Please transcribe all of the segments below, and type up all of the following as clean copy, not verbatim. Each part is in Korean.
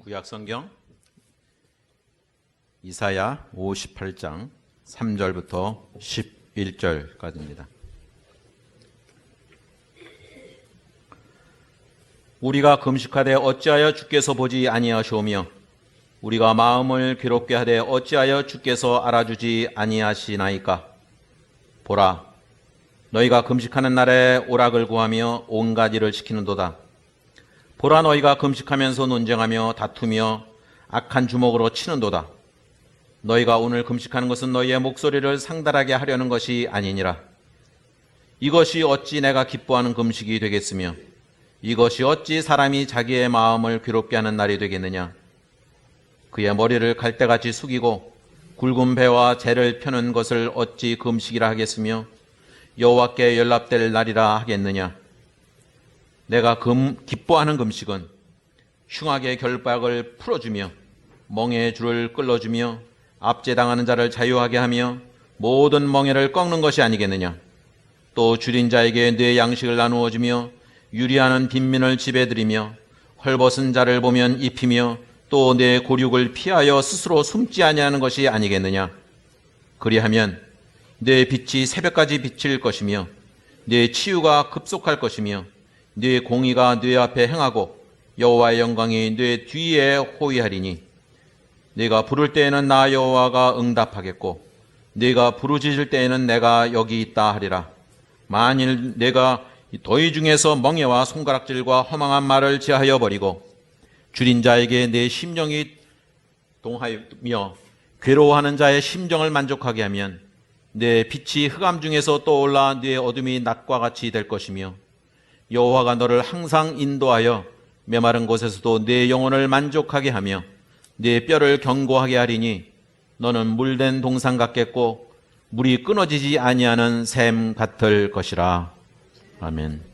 구약성경 이사야 58장 3절부터 11절까지입니다. 우리가 금식하되 어찌하여 주께서 보지 아니하시오며 우리가 마음을 괴롭게 하되 어찌하여 주께서 알아주지 아니하시나이까. 보라, 너희가 금식하는 날에 오락을 구하며 온갖 일을 시키는도다. 보라, 너희가 금식하면서 논쟁하며 다투며 악한 주먹으로 치는도다. 너희가 오늘 금식하는 것은 너희의 목소리를 상달하게 하려는 것이 아니니라. 이것이 어찌 내가 기뻐하는 금식이 되겠으며 이것이 어찌 사람이 자기의 마음을 괴롭게 하는 날이 되겠느냐. 그의 머리를 갈대같이 숙이고 굵은 배와 재를 펴는 것을 어찌 금식이라 하겠으며 여호와께 연락될 날이라 하겠느냐. 내가 기뻐하는 금식은 흉악의 결박을 풀어주며 멍에의 줄을 끌어주며 압제당하는 자를 자유하게 하며 모든 멍에를 꺾는 것이 아니겠느냐. 또 줄인 자에게 뇌 양식을 나누어 주며 유리하는 빈민을 집에 들이며 헐벗은 자를 보면 입히며 또 내 고륙을 피하여 스스로 숨지 아니하는 것이 아니겠느냐. 그리하면 내 빛이 새벽까지 비칠 것이며 내 치유가 급속할 것이며 네 공의가 네 앞에 행하고 여호와의 영광이 네 뒤에 호위하리니 네가 부를 때에는 나 여호와가 응답하겠고 네가 부르짖을 때에는 내가 여기 있다 하리라. 만일 네가 더위 중에서 멍에와 손가락질과 허망한 말을 제하여 버리고 줄인 자에게 내 심령이 동하며 괴로워하는 자의 심정을 만족하게 하면 내 빛이 흑암 중에서 떠올라 네 어둠이 낮과 같이 될 것이며 여호와가 너를 항상 인도하여 메마른 곳에서도 네 영혼을 만족하게 하며 네 뼈를 견고하게 하리니 너는 물된 동산 같겠고 물이 끊어지지 아니하는 샘 같을 것이라. 아멘.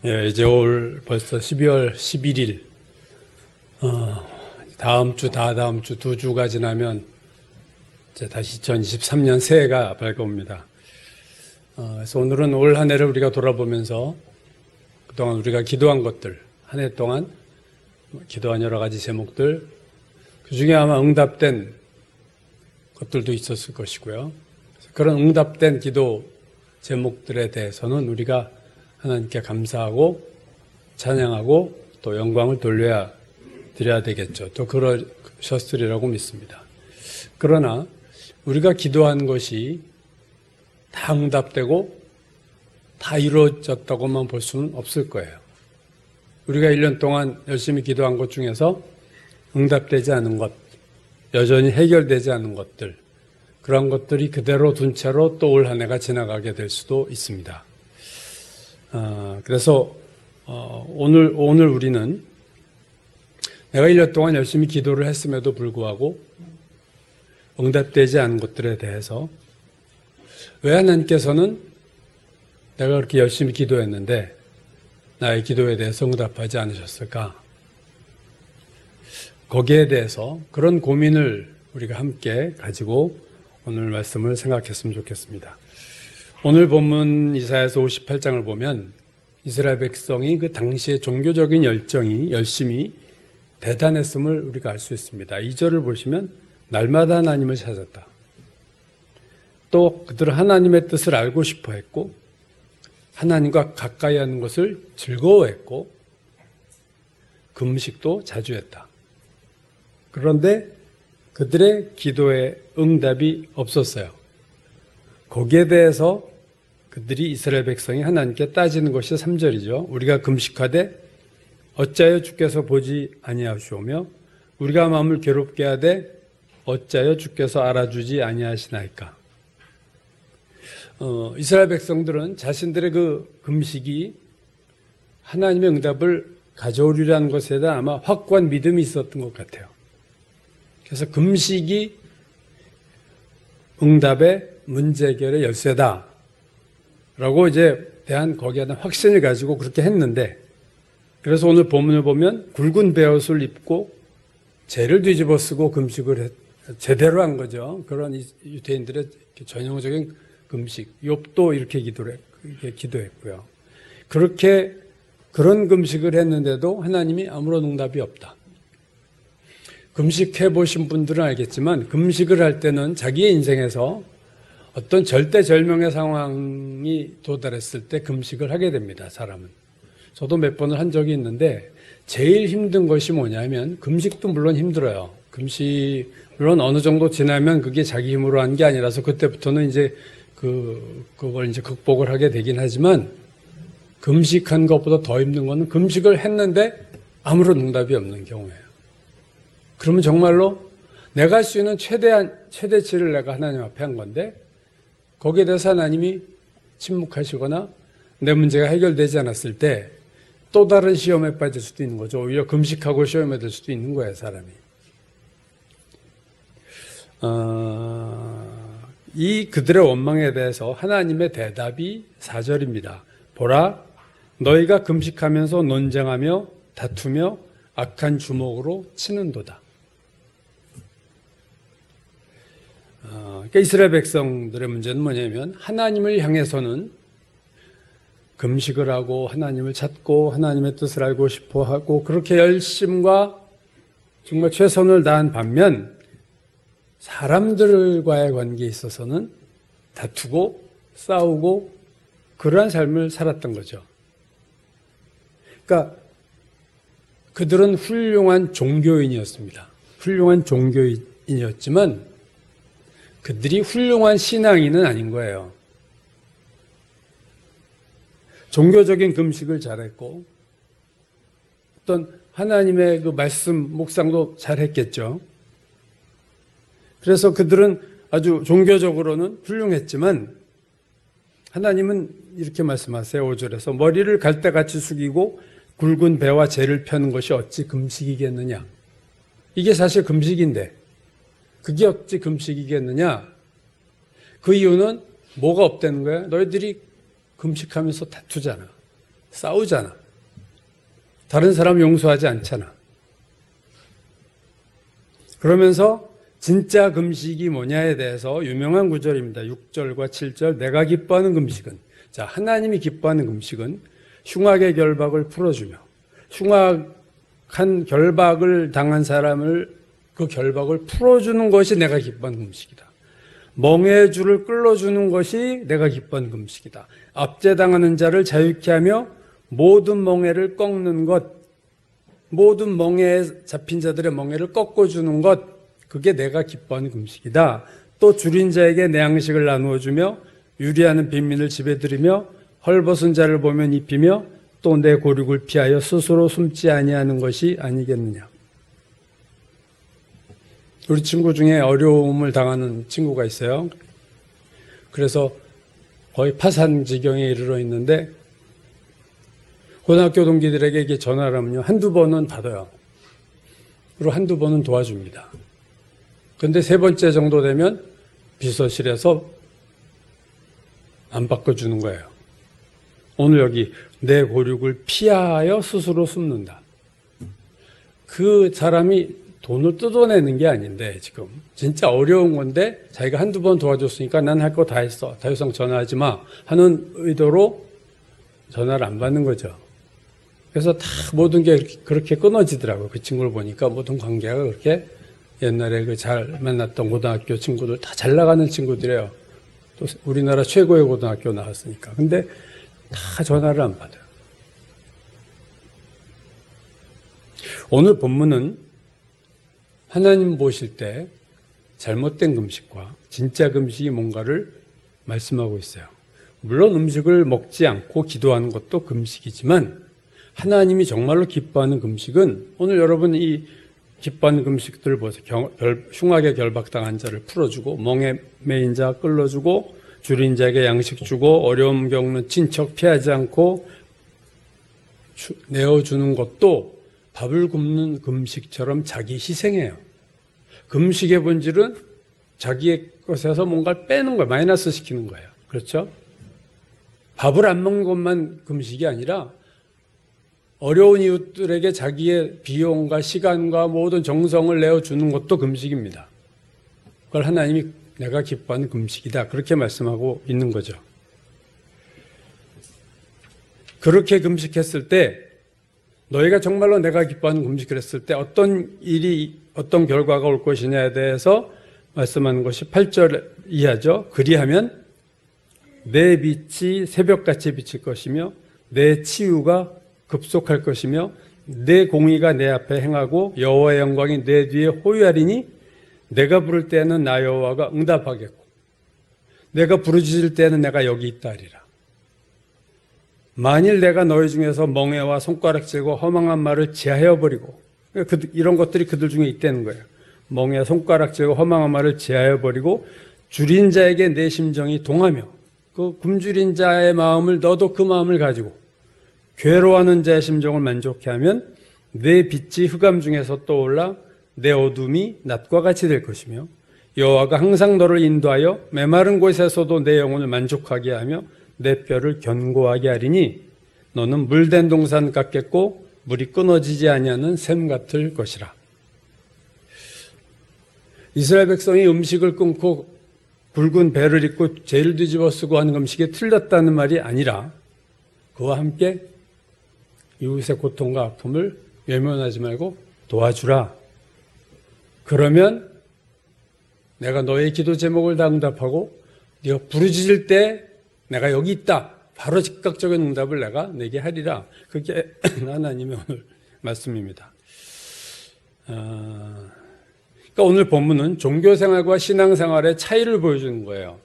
예, 이제 올 벌써 12월 11일 다음 주 다다음 주 2주가 지나면 이제 다시 2023년 새해가 밝아옵니다. 그래서 오늘은 올 한 해를 우리가 돌아보면서 그동안 우리가 기도한 것들, 한 해 동안 기도한 여러 가지 제목들, 그 중에 아마 응답된 것들도 있었을 것이고요. 그런 응답된 기도 제목들에 대해서는 우리가 하나님께 감사하고 찬양하고 또 영광을 드려야 되겠죠. 또 그러셨으리라고 믿습니다. 그러나 우리가 기도한 것이 다 응답되고 다 이루어졌다고만 볼 수는 없을 거예요. 우리가 1년 동안 열심히 기도한 것 중에서 응답되지 않은 것, 여전히 해결되지 않은 것들, 그런 것들이 그대로 둔 채로 또 올 한 해가 지나가게 될 수도 있습니다. 그래서 오늘 우리는 내가 1년 동안 열심히 기도를 했음에도 불구하고 응답되지 않은 것들에 대해서 왜 하나님께서는 내가 그렇게 열심히 기도했는데 나의 기도에 대해서 응답하지 않으셨을까? 거기에 대해서 그런 고민을 우리가 함께 가지고 오늘 말씀을 생각했으면 좋겠습니다. 오늘 본문 이사야서 58장을 보면 이스라엘 백성이 그 당시의 종교적인 열심이 대단했음을 우리가 알 수 있습니다. 2절을 보시면 날마다 하나님을 찾았다. 또 그들은 하나님의 뜻을 알고 싶어 했고 하나님과 가까이 하는 것을 즐거워했고 금식도 자주 했다. 그런데 그들의 기도에 응답이 없었어요. 거기에 대해서 그들이 이스라엘 백성이 하나님께 따지는 것이 3절이죠. 우리가 금식하되 어찌하여 주께서 보지 아니하시오며 우리가 마음을 괴롭게 하되 어찌하여 주께서 알아주지 아니하시나이까. 이스라엘 백성들은 자신들의 그 금식이 하나님의 응답을 가져오리라는 것에 대한 아마 확고한 믿음이 있었던 것 같아요. 그래서 금식이 응답의 문제 해결의 열쇠다 라고 거기에 대한 확신을 가지고 그렇게 했는데, 그래서 오늘 본문을 보면 굵은 베옷을 입고 재를 뒤집어 쓰고 금식을 제대로 한 거죠. 그런 유대인들의 전형적인 금식. 욥도 이렇게 기도했고요. 그렇게 그런 금식을 했는데도 하나님이 아무런 응답이 없다. 금식해 보신 분들은 알겠지만 금식을 할 때는 자기의 인생에서 어떤 절대절명의 상황이 도달했을 때 금식을 하게 됩니다. 사람은. 저도 몇 번을 한 적이 있는데 제일 힘든 것이 뭐냐면 금식도 물론 힘들어요. 금식 물론 어느 정도 지나면 그게 자기 힘으로 한 게 아니라서 그때부터는 이제 그걸 이제 극복을 하게 되긴 하지만 금식한 것보다 더 힘든 거는 금식을 했는데 아무런 응답이 없는 경우예요. 그러면 정말로 내가 할 수 있는 최대치를 내가 하나님 앞에 한 건데 거기에 대해서 하나님이 침묵하시거나 내 문제가 해결되지 않았을 때 또 다른 시험에 빠질 수도 있는 거죠. 오히려 금식하고 시험에 들 수도 있는 거예요, 사람이. 이 그들의 원망에 대해서 하나님의 대답이 4절입니다. 보라, 너희가 금식하면서 논쟁하며 다투며 악한 주먹으로 치는도다. 그러니까 이스라엘 백성들의 문제는 뭐냐면 하나님을 향해서는 금식을 하고 하나님을 찾고 하나님의 뜻을 알고 싶어 하고 그렇게 열심과 정말 최선을 다한 반면 사람들과의 관계에 있어서는 다투고 싸우고 그러한 삶을 살았던 거죠. 그러니까 그들은 훌륭한 종교인이었습니다. 훌륭한 종교인이었지만 그들이 훌륭한 신앙인은 아닌 거예요. 종교적인 금식을 잘했고 어떤 하나님의 그 말씀 묵상도 잘했겠죠. 그래서 그들은 아주 종교적으로는 훌륭했지만 하나님은 이렇게 말씀하세요. 5절에서 머리를 갈대같이 숙이고 굵은 배와 재를 펴는 것이 어찌 금식이겠느냐. 이게 사실 금식인데 그게 어찌 금식이겠느냐. 그 이유는 뭐가 없다는 거야? 너희들이 금식하면서 다투잖아. 싸우잖아. 다른 사람 용서하지 않잖아. 그러면서 진짜 금식이 뭐냐에 대해서 유명한 구절입니다. 6절과 7절. 내가 기뻐하는 금식은, 자, 하나님이 기뻐하는 금식은 흉악의 결박을 풀어주며 흉악한 결박을 당한 사람을 그 결박을 풀어주는 것이 내가 기뻐하는 금식이다. 멍에의 줄을 끌어주는 것이 내가 기뻐하는 금식이다. 압제당하는 자를 자유케 하며 모든 멍에를 꺾는 것, 모든 멍에에 잡힌 자들의 멍에를 꺾어주는 것, 그게 내가 기뻐하는 금식이다. 또 줄인 자에게 내 양식을 나누어 주며 유리하는 빈민을 집에 들이며 헐벗은 자를 보면 입히며 또 내 고륙을 피하여 스스로 숨지 아니하는 것이 아니겠느냐. 우리 친구 중에 어려움을 당하는 친구가 있어요. 그래서 거의 파산 지경에 이르러 있는데 고등학교 동기들에게 이게 전화를 하면요. 한두 번은 받아요. 그리고 한두 번은 도와줍니다. 그런데 세 번째 정도 되면 비서실에서 안 바꿔주는 거예요. 오늘 여기 내 고륙을 피하여 스스로 숨는다. 그 사람이 돈을 뜯어내는 게 아닌데 지금 진짜 어려운 건데 자기가 한두 번 도와줬으니까 난 할 거 다 했어. 더 이상 전화하지 마 하는 의도로 전화를 안 받는 거죠. 그래서 다 모든 게 그렇게 끊어지더라고요. 그 친구를 보니까 모든 관계가 그렇게 옛날에 그 잘 만났던 고등학교 친구들 다 잘 나가는 친구들이에요. 또 우리나라 최고의 고등학교 나왔으니까. 근데 다 전화를 안 받아요. 오늘 본문은 하나님 보실 때 잘못된 금식과 진짜 금식이 뭔가를 말씀하고 있어요. 물론 음식을 먹지 않고 기도하는 것도 금식이지만 하나님이 정말로 기뻐하는 금식은 오늘 여러분 이 기뻐하는 금식들을 보세요. 흉하게 결박당한 자를 풀어주고 멍에 매인 자 끌어주고 줄인 자에게 양식 주고 어려움 겪는 친척 피하지 않고 내어주는 것도 밥을 굶는 금식처럼 자기 희생해요. 금식의 본질은 자기의 것에서 뭔가를 빼는 거예요. 마이너스 시키는 거예요. 그렇죠? 밥을 안 먹는 것만 금식이 아니라 어려운 이웃들에게 자기의 비용과 시간과 모든 정성을 내어주는 것도 금식입니다. 그걸 하나님이 내가 기뻐하는 금식이다. 그렇게 말씀하고 있는 거죠. 그렇게 금식했을 때 너희가 정말로 내가 기뻐하는 금식을 했을 때 어떤 일이 어떤 결과가 올 것이냐에 대해서 말씀하는 것이 8절 이하죠. 그리하면 내 빛이 새벽같이 비칠 것이며 내 치유가 급속할 것이며 내 공의가 내 앞에 행하고 여호와의 영광이 내 뒤에 호유하리니 내가 부를 때에는 나 여호와가 응답하겠고 내가 부르짖을 때에는 내가 여기 있다 하리라. 만일 내가 너희 중에서 멍에와 손가락질과 허망한 말을 제하여 버리고 이런 것들이 그들 중에 있다는 거예요. 멍에 손가락질과 허망한 말을 제하여 버리고 줄인 자에게 내 심정이 동하며 그 굶주린 자의 마음을 너도 그 마음을 가지고 괴로워하는 자의 심정을 만족해 하면 내 빛이 흑암 중에서 떠올라 내 어둠이 낮과 같이 될 것이며 여호와가 항상 너를 인도하여 메마른 곳에서도 내 영혼을 만족하게 하며 내 뼈를 견고하게 하리니 너는 물된 동산 같겠고 물이 끊어지지 아니하는 샘 같을 것이라. 이스라엘 백성이 음식을 끊고 굵은 배를 입고 죄를 뒤집어 쓰고 하는 음식에 틀렸다는 말이 아니라 그와 함께 이웃의 고통과 아픔을 외면하지 말고 도와주라. 그러면 내가 너의 기도 제목을 다 응답하고 네가 부르짖을 때 내가 여기 있다. 바로 즉각적인 응답을 내가 내게 하리라. 그게 하나님의 오늘 말씀입니다. 그러니까 오늘 본문은 종교생활과 신앙생활의 차이를 보여주는 거예요.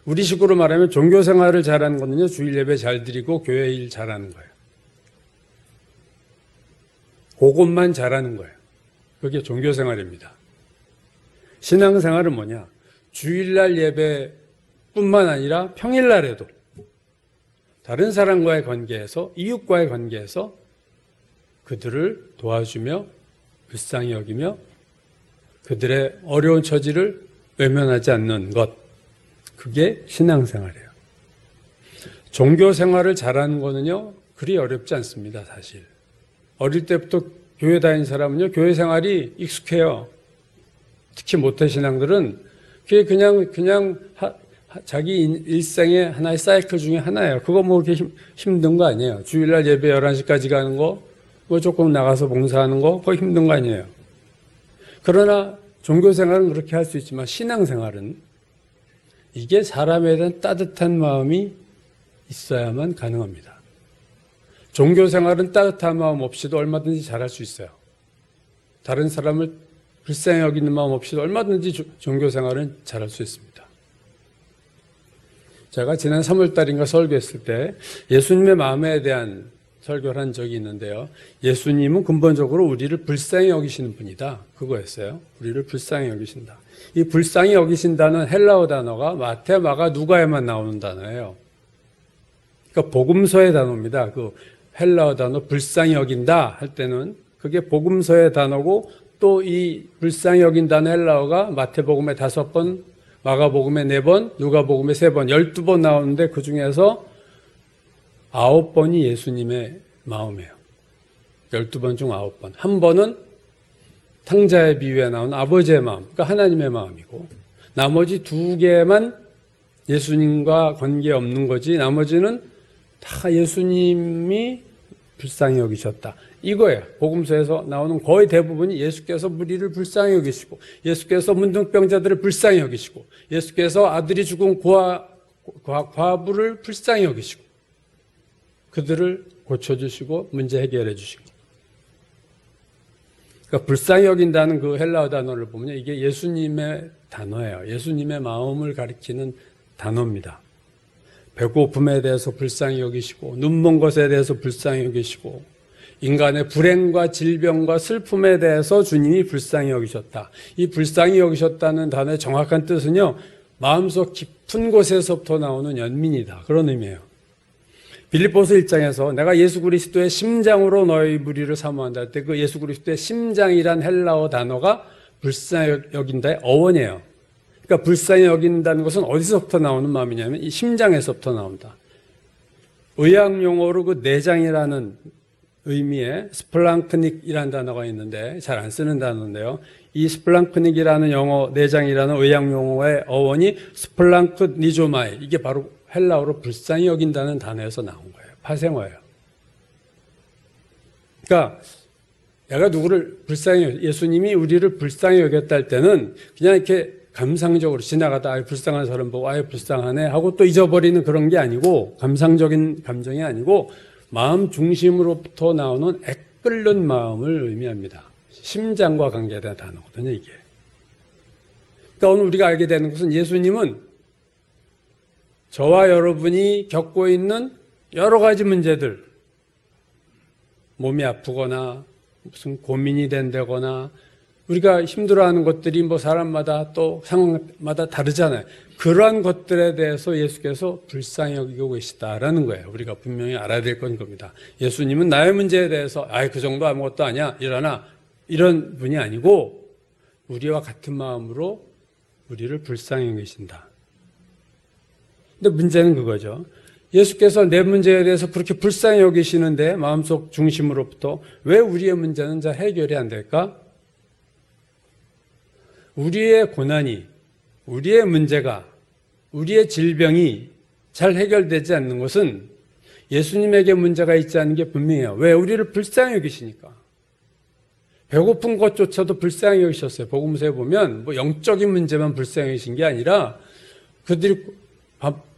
우리식으로 말하면 종교생활을 잘하는 거는요, 주일 예배 잘 드리고 교회 일 잘하는 거예요. 그것만 잘하는 거예요. 그게 종교생활입니다. 신앙생활은 뭐냐? 주일날 예배뿐만 아니라 평일날에도 다른 사람과의 관계에서, 이웃과의 관계에서 그들을 도와주며 불쌍히 여기며 그들의 어려운 처지를 외면하지 않는 것, 그게 신앙생활이에요. 종교생활을 잘하는 거는요, 그리 어렵지 않습니다, 사실. 어릴 때부터 교회 다닌 사람은요, 교회 생활이 익숙해요. 특히 모태신앙들은 그게 그냥 자기 일생의 하나의 사이클 중에 하나예요. 그거 뭐 그렇게 힘든 거 아니에요. 주일날 예배 11시까지 가는 거, 뭐 조금 나가서 봉사하는 거, 그거 힘든 거 아니에요. 그러나 종교생활은 그렇게 할 수 있지만 신앙생활은 이게 사람에 대한 따뜻한 마음이 있어야만 가능합니다. 종교생활은 따뜻한 마음 없이도 얼마든지 잘할 수 있어요. 다른 사람을 불쌍히 여기는 마음 없이도 얼마든지 종교생활은 잘할 수 있습니다. 제가 지난 3월 달인가 설교했을 때 예수님의 마음에 대한 설교를 한 적이 있는데요. 예수님은 근본적으로 우리를 불쌍히 여기시는 분이다. 그거였어요. 우리를 불쌍히 여기신다. 이 불쌍히 여기신다는 헬라어 단어가 마태, 마가, 누가에만 나오는 단어예요. 그러니까 복음서의 단어입니다. 그 헬라어 단어 불쌍히 여긴다 할 때는 그게 복음서의 단어고 또 이 불쌍히 여긴다는 헬라어가 마태복음에 5번, 마가복음에 4번, 누가복음에 3번, 12번 나오는데 그 중에서 9번이 예수님의 마음이에요. 12번 중 9번. 한 번은 탕자의 비유에 나온 아버지의 마음, 그러니까 하나님의 마음이고 나머지 2개만 예수님과 관계없는 거지 나머지는 다 예수님이 불쌍히 여기셨다. 이거예요. 복음서에서 나오는 거의 대부분이 예수께서 무리를 불쌍히 여기시고 예수께서 문둥병자들을 불쌍히 여기시고 예수께서 아들이 죽은 과부를 불쌍히 여기시고 그들을 고쳐주시고 문제 해결해 주시고 그러니까 불쌍히 여긴다는 그 헬라어 단어를 보면 이게 예수님의 단어예요. 예수님의 마음을 가리키는 단어입니다. 배고픔에 대해서 불쌍히 여기시고 눈먼 것에 대해서 불쌍히 여기시고 인간의 불행과 질병과 슬픔에 대해서 주님이 불쌍히 여기셨다. 이 불쌍히 여기셨다는 단어의 정확한 뜻은요. 마음속 깊은 곳에서부터 나오는 연민이다. 그런 의미예요. 빌립보서 1장에서 내가 예수 그리스도의 심장으로 너희 무리를 사모한다 할 때 그 예수 그리스도의 심장이란 헬라어 단어가 불쌍히 여긴다의 어원이에요. 그러니까 불쌍히 여긴다는 것은 어디서부터 나오는 마음이냐면 이 심장에서부터 나온다. 의학 용어로 그 내장이라는 의미의 스플랑크닉이라는 단어가 있는데 잘 안 쓰는 단어인데요. 이 스플랑크닉이라는 영어, 내장이라는 의학 용어의 어원이 스플랑크니조마이, 이게 바로 헬라어로 불쌍히 여긴다는 단어에서 나온 거예요. 파생어예요. 그러니까 내가 누구를 불쌍히, 예수님이 우리를 불쌍히 여겼다 할 때는 그냥 이렇게 감상적으로 지나가다 아유, 불쌍한 사람 보고 아유, 불쌍하네 하고 또 잊어버리는 그런 게 아니고, 감상적인 감정이 아니고 마음 중심으로부터 나오는 애끓는 마음을 의미합니다. 심장과 관계된 단어거든요, 이게. 그러니까 오늘 우리가 알게 되는 것은 예수님은 저와 여러분이 겪고 있는 여러 가지 문제들, 몸이 아프거나 무슨 고민이 된다거나 우리가 힘들어하는 것들이 뭐 사람마다 또 상황마다 다르잖아요. 그러한 것들에 대해서 예수께서 불쌍히 여기고 계시다라는 거예요. 우리가 분명히 알아야 될 건 겁니다. 예수님은 나의 문제에 대해서 아이 그 정도 아무것도 아니야 일어나 이런 분이 아니고 우리와 같은 마음으로 우리를 불쌍히 여기신다. 근데 문제는 그거죠. 예수께서 내 문제에 대해서 그렇게 불쌍히 여기시는데 마음속 중심으로부터 왜 우리의 문제는 잘 해결이 안 될까? 우리의 고난이, 우리의 문제가, 우리의 질병이 잘 해결되지 않는 것은 예수님에게 문제가 있지 않은 게 분명해요. 왜? 우리를 불쌍히 여기시니까. 배고픈 것조차도 불쌍히 여기셨어요. 복음서에 보면 뭐 영적인 문제만 불쌍히 여기신 게 아니라 그들이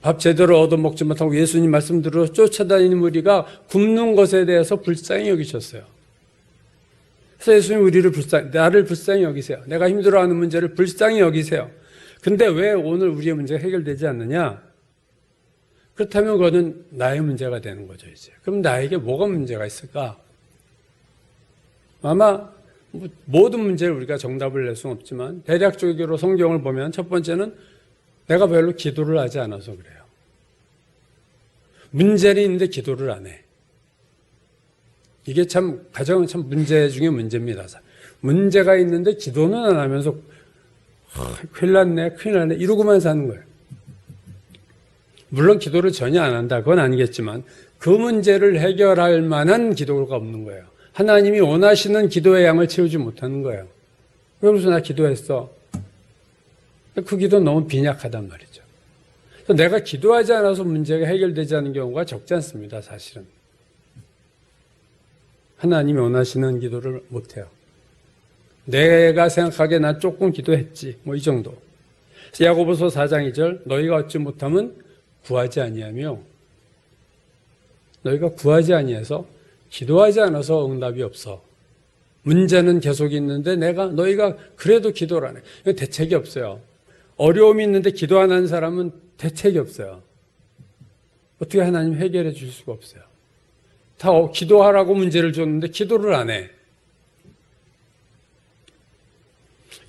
밥 제대로 얻어먹지 못하고 예수님 말씀 들어 쫓아다니는 우리가 굶는 것에 대해서 불쌍히 여기셨어요. 그래서 예수님 우리를 나를 불쌍히 여기세요. 내가 힘들어하는 문제를 불쌍히 여기세요. 근데 왜 오늘 우리의 문제가 해결되지 않느냐? 그렇다면 그거는 나의 문제가 되는 거죠, 이제. 그럼 나에게 뭐가 문제가 있을까? 아마 모든 문제를 우리가 정답을 낼 수는 없지만 대략적으로 성경을 보면 첫 번째는 내가 별로 기도를 하지 않아서 그래요. 문제는 있는데 기도를 안 해. 이게 가장 문제 중에 문제입니다. 문제가 있는데 기도는 안 하면서 큰일 났네 이러고만 사는 거예요. 물론 기도를 전혀 안 한다 그건 아니겠지만 그 문제를 해결할 만한 기도가 없는 거예요. 하나님이 원하시는 기도의 양을 채우지 못하는 거예요. 왜 그래서 나 기도했어? 그 기도는 너무 빈약하단 말이죠. 그래서 내가 기도하지 않아서 문제가 해결되지 않는 경우가 적지 않습니다, 사실은. 하나님이 원하시는 기도를 못해요. 내가 생각하기에 난 조금 기도했지, 뭐 이 정도. 그래서 야고보서 4장 2절 너희가 얻지 못하면 구하지 아니하며 너희가 구하지 아니해서 기도하지 않아서 응답이 없어. 문제는 계속 있는데 너희가 그래도 기도를 안 해. 이건 대책이 없어요. 어려움이 있는데 기도 안 하는 사람은 대책이 없어요. 어떻게 하나님 해결해 줄 수가 없어요. 다 기도하라고 문제를 줬는데 기도를 안 해.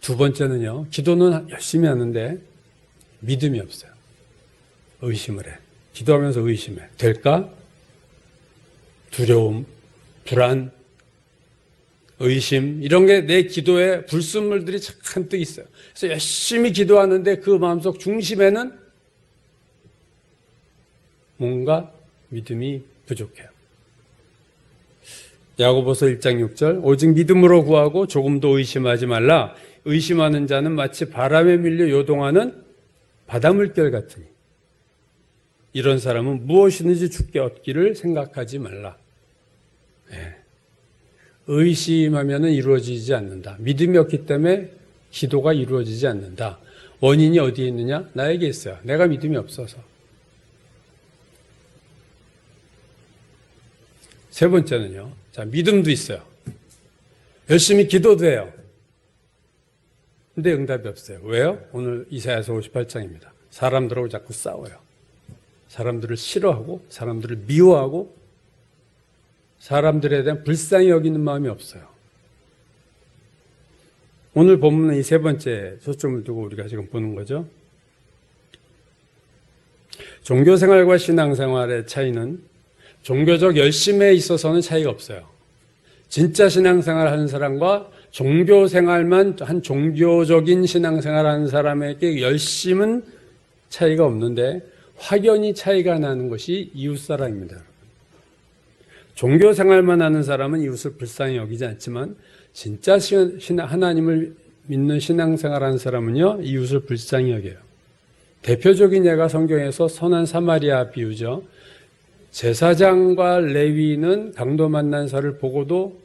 두 번째는요. 기도는 열심히 하는데 믿음이 없어요. 의심을 해. 기도하면서 의심해. 될까? 두려움, 불안, 의심 이런 게 내 기도에 불순물들이 잔뜩 있어요. 그래서 열심히 기도하는데 그 마음속 중심에는 뭔가 믿음이 부족해요. 야고보서 1장 6절 오직 믿음으로 구하고 조금도 의심하지 말라. 의심하는 자는 마치 바람에 밀려 요동하는 바닷물결 같으니 이런 사람은 무엇이든지 주께 얻기를 생각하지 말라. 네. 의심하면 이루어지지 않는다. 믿음이 없기 때문에 기도가 이루어지지 않는다. 원인이 어디에 있느냐? 나에게 있어요. 내가 믿음이 없어서. 세 번째는요. 자, 믿음도 있어요. 열심히 기도도 해요. 근데 응답이 없어요. 왜요? 오늘 이사야서 58장입니다. 사람들하고 자꾸 싸워요. 사람들을 싫어하고 사람들을 미워하고 사람들에 대한 불쌍히 여기는 마음이 없어요. 오늘 본문은 이 세 번째 초점을 두고 우리가 지금 보는 거죠. 종교생활과 신앙생활의 차이는 종교적 열심에 있어서는 차이가 없어요. 진짜 신앙생활 하는 사람과 종교생활만 한 종교적인 신앙생활 하는 사람에게 열심은 차이가 없는데 확연히 차이가 나는 것이 이웃사랑입니다. 종교생활만 하는 사람은 이웃을 불쌍히 여기지 않지만 진짜 하나님을 믿는 신앙생활 하는 사람은요 이웃을 불쌍히 여겨요. 대표적인 예가 성경에서 선한 사마리아 비유죠. 제사장과 레위는 강도 만난사를 보고도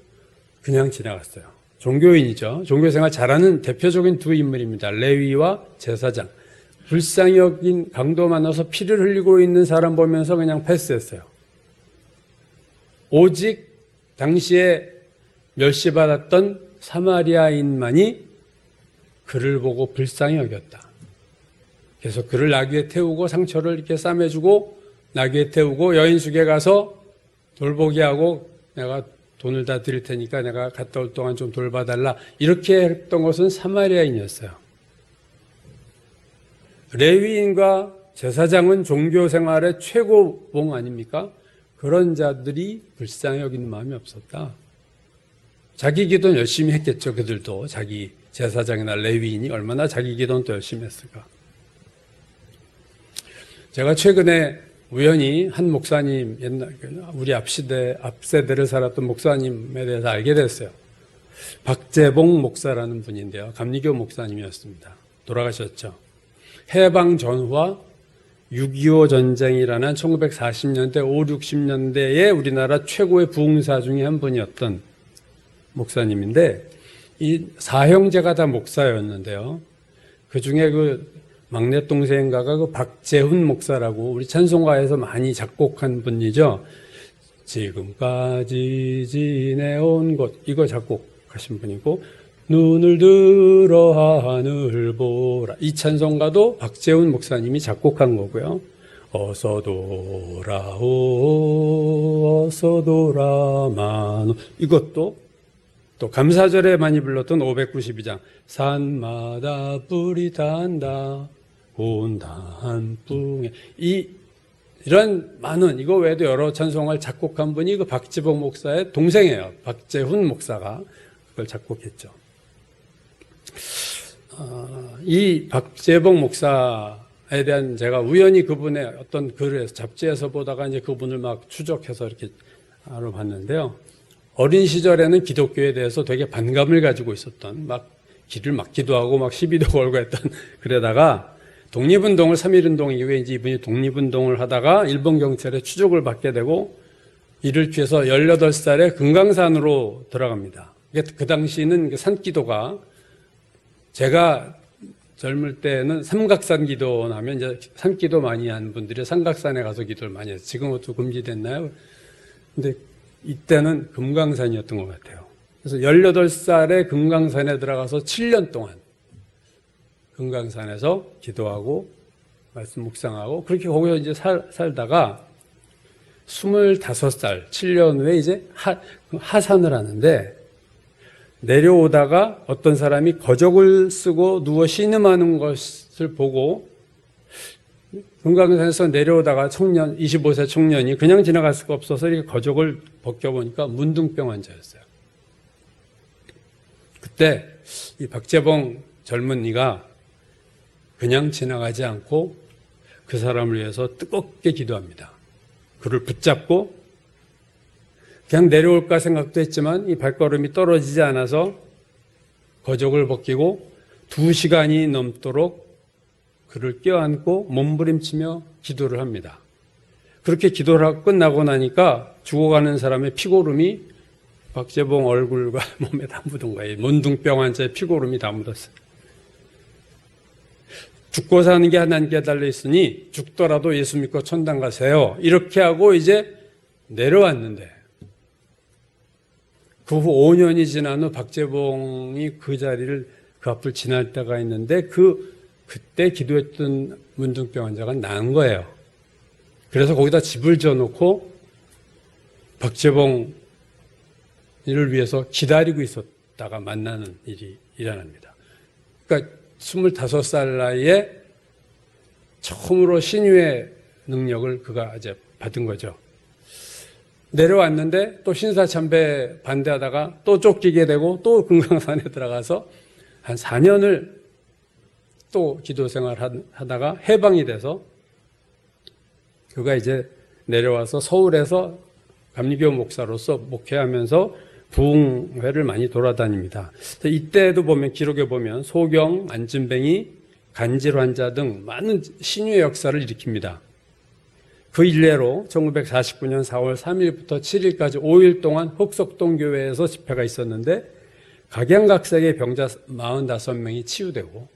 그냥 지나갔어요. 종교인이죠. 종교생활 잘하는 대표적인 두 인물입니다. 레위와 제사장. 불쌍히 여긴 강도 만나서 피를 흘리고 있는 사람 보면서 그냥 패스했어요. 오직 당시에 멸시받았던 사마리아인만이 그를 보고 불쌍히 여겼다. 그래서 그를 나귀에 태우고 상처를 이렇게 싸매주고 나귀에 태우고 여인숙에 가서 돌보게 하고 내가 돈을 다 드릴 테니까 내가 갔다 올 동안 좀 돌봐달라. 이렇게 했던 것은 사마리아인이었어요. 레위인과 제사장은 종교 생활의 최고봉 아닙니까? 그런 자들이 불쌍히 여기는 마음이 없었다. 자기 기도는 열심히 했겠죠. 그들도 자기 제사장이나 레위인이 얼마나 자기 기도는 또 열심히 했을까. 제가 최근에 우연히 한 목사님, 우리 앞세대를 살았던 목사님에 대해서 알게 됐어요. 박재봉 목사라는 분인데요. 감리교 목사님이었습니다. 돌아가셨죠. 해방 전후와 6.25 전쟁이라는 1940년대, 5, 60년대에 우리나라 최고의 부흥사 중에 한 분이었던 목사님인데, 이 사형제가 다 목사였는데요. 그 중에 그 막내 동생가가 그 박재훈 목사라고 우리 찬송가에서 많이 작곡한 분이죠. 지금까지 지내온 곳, 이거 작곡하신 분이고, 눈을 들어 하늘 보라, 이 찬송가도 박재훈 목사님이 작곡한 거고요. 어서 돌아오 어서 돌아마노, 이것도 또 감사절에 많이 불렀던 592장 산마다 불이 단다 온다 한풍에, 이런 많은, 이거 외에도 여러 찬송을 작곡한 분이 그 박지복 목사의 동생이에요. 박재훈 목사가 그걸 작곡했죠. 이 박재복 목사에 대한 제가 우연히 그분의 어떤 글에서 잡지에서 보다가 이제 그분을 막 추적해서 이렇게 알아봤는데요. 어린 시절에는 기독교에 대해서 되게 반감을 가지고 있었던, 막 길을 막기도 하고 막 시비도 걸고 했던, 그러다가 독립운동을 3.1운동 이후에 이제 이분이 독립운동을 하다가 일본 경찰에 추적을 받게 되고 이를 피해서 18살에 금강산으로 들어갑니다. 그 당시는 산기도가, 제가 젊을 때는 삼각산 기도 나면 이제 산기도 많이 한 분들이 삼각산에 가서 기도를 많이 했어요. 지금은 또 금지됐나요? 근데 이때는 금강산이었던 것 같아요. 그래서 18살에 금강산에 들어가서 7년 동안 금강산에서 기도하고 말씀 묵상하고 그렇게 거기서 이제 살다가 25살, 7년 후에 이제 하산을 하는데, 내려오다가 어떤 사람이 거적을 쓰고 누워 신음하는 것을 보고 금강산에서 내려오다가 25세 청년이 그냥 지나갈 수가 없어서 이렇게 거적을 벗겨보니까 문둥병 환자였어요. 그때 이 박재봉 젊은이가 그냥 지나가지 않고 그 사람을 위해서 뜨겁게 기도합니다. 그를 붙잡고 그냥 내려올까 생각도 했지만 이 발걸음이 떨어지지 않아서 거적을 벗기고 2시간이 넘도록 그를 껴안고 몸부림치며 기도를 합니다. 그렇게 기도를 하고 끝나고 나니까 죽어가는 사람의 피고름이 박재봉 얼굴과 몸에 다 묻은 거예요. 문둥병 환자의 피고름이 다 묻었어요. 죽고 사는 게 하나님께 달려있으니 죽더라도 예수 믿고 천당 가세요. 이렇게 하고 이제 내려왔는데, 그 후 5년이 지난 후 박재봉이 그 자리를, 그 앞을 지날 때가 있는데 그때 기도했던 문둥병 환자가 나은 거예요. 그래서 거기다 집을 지어놓고 박재봉 이를 위해서 기다리고 있었다가 만나는 일이 일어납니다. 그러니까 25살 나이에 처음으로 신유의 능력을 그가 이제 받은 거죠. 내려왔는데 또 신사참배 반대하다가 또 쫓기게 되고 또 금강산에 들어가서 한 4년을 또 기도 생활 하다가 해방이 돼서 그가 이제 내려와서 서울에서 감리교 목사로서 목회하면서 부흥회를 많이 돌아다닙니다. 이때도 보면, 기록에 보면 소경, 안진뱅이, 간질 환자 등 많은 신유의 역사를 일으킵니다. 그 일례로 1949년 4월 3일부터 7일까지 5일 동안 흑석동 교회에서 집회가 있었는데 각양각색의 병자 45명이 치유되고